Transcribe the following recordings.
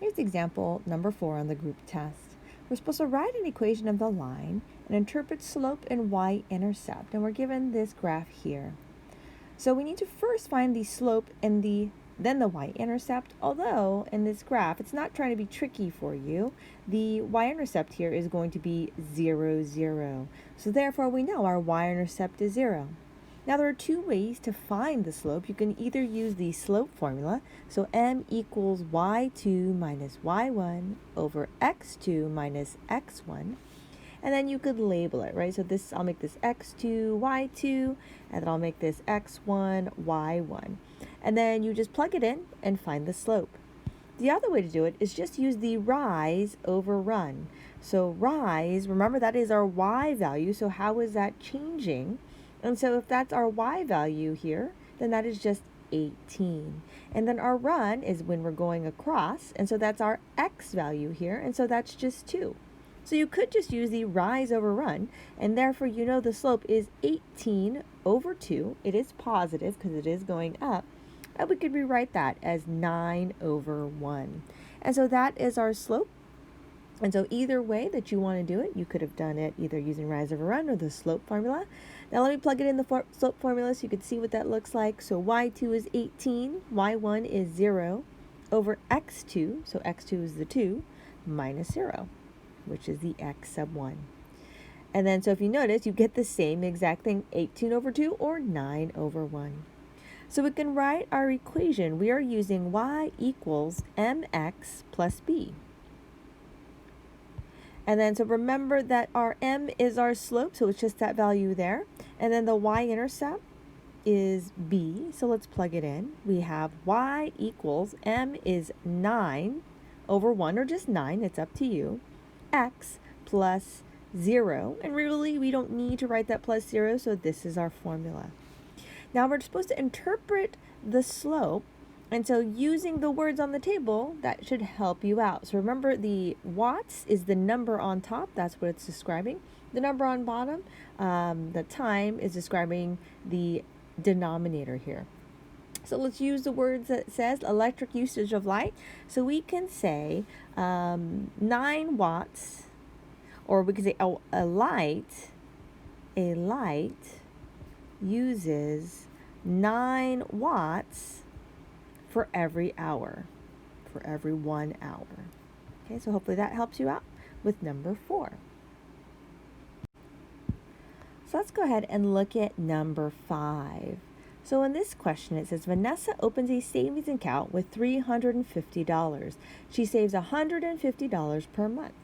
Here's example number 4 on the group test. We're supposed to write an equation of the line and interpret slope and y-intercept, and we're given this graph here. So we need to first find the slope and then the y-intercept, although in this graph, it's not trying to be tricky for you. The y-intercept here is going to be 0, 0. So therefore, we know our y-intercept is 0. Now there are two ways to find the slope. You can either use the slope formula, so m equals y2 minus y1 over x2 minus x1, and then you could label it, right? So this, I'll make this x2, y2, and then I'll make this x1, y1. And then you just plug it in and find the slope. The other way to do it is just use the rise over run. So rise, remember that is our y value, so how is that changing? And so if that's our y value here, then that is just 18. And then our run is when we're going across, and so that's our x value here, and so that's just 2. So you could just use the rise over run, and therefore you know the slope is 18 over 2. It is positive because it is going up, and we could rewrite that as 9 over 1. And so that is our slope. And so either way that you want to do it, you could have done it either using rise over run or the slope formula. Now let me plug it in the slope formula so you can see what that looks like. So y2 is 18, y1 is 0 over x2, so x2 is the 2, minus 0, which is the x sub 1. And then so if you notice, you get the same exact thing, 18 over 2 or 9 over 1. So we can write our equation. We are using y equals mx plus b. And then so remember that our m is our slope, so it's just that value there. And then the y-intercept is b, so let's plug it in. We have y equals m is 9 over 1, or just 9, it's up to you, x plus 0. And really, we don't need to write that plus 0, so this is our formula. Now we're supposed to interpret the slope, and so using the words on the table, that should help you out. So remember, the watts is the number on top, that's what it's describing. The number on bottom, the time, is describing the denominator here. So let's use the words that says electric usage of light. So we can say 9 watts, or we can say a light uses 9 watts for every hour, for every 1 hour. Okay, so hopefully that helps you out with number 4. So let's go ahead and look at number 5. So in this question, it says, Vanessa opens a savings account with $350. She saves $150 per month.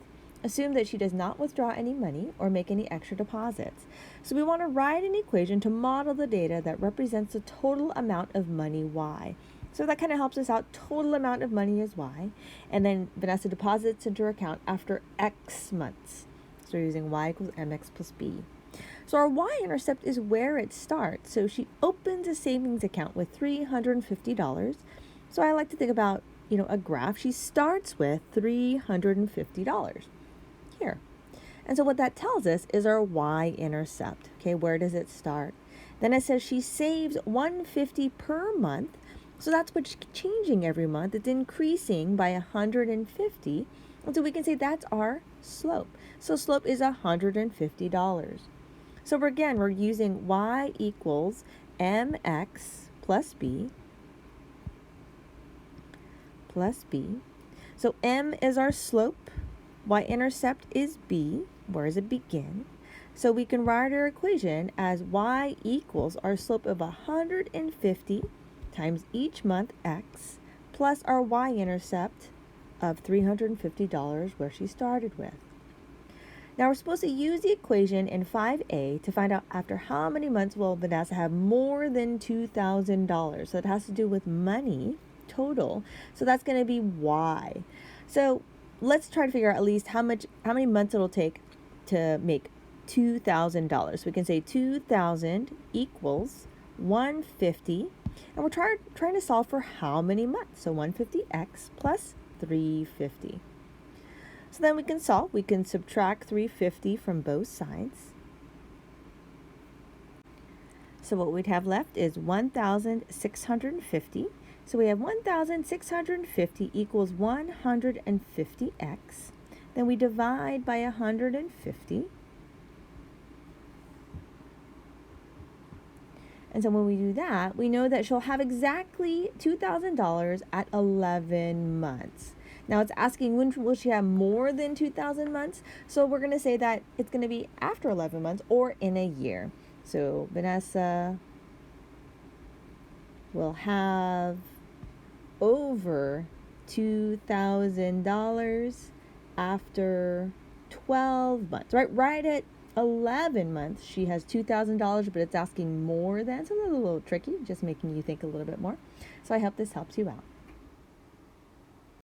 Assume that she does not withdraw any money or make any extra deposits. So we want to write an equation to model the data that represents the total amount of money y. So that kind of helps us out. Total amount of money is y. And then Vanessa deposits into her account after x months. So we're using y equals mx plus b. So our y-intercept is where it starts. So she opens a savings account with $350. So I like to think about, a graph. She starts with $350 here. And so what that tells us is our y-intercept. Okay, where does it start? Then it says she saves $150 per month. So that's what's changing every month. It's increasing by $150. And so we can say that's our slope. So slope is $150. So we're using y equals mx plus b. So m is our slope. Y-intercept is b. Where does it begin? So we can write our equation as y equals our slope of 150 times each month x plus our y-intercept of $350 where she started with. Now we're supposed to use the equation in 5a to find out after how many months will Vanessa have more than $2,000. So it has to do with money total. So that's going to be y. So let's try to figure out at least how many months it'll take to make $2,000. So we can say 2,000 equals 150. And we're trying to solve for how many months. So 150x plus 350. So then we can solve. We can subtract 350 from both sides. So what we'd have left is 1,650. So we have 1,650 equals 150x. Then we divide by 150. And so when we do that, we know that she'll have exactly $2,000 at 11 months. Now it's asking when will she have more than 2,000 months? So we're going to say that it's going to be after 11 months or in a year. So Vanessa will have over $2,000 after 12 months, right? Right at 11 months, she has $2,000, but it's asking more than. So it's a little tricky, just making you think a little bit more. So I hope this helps you out.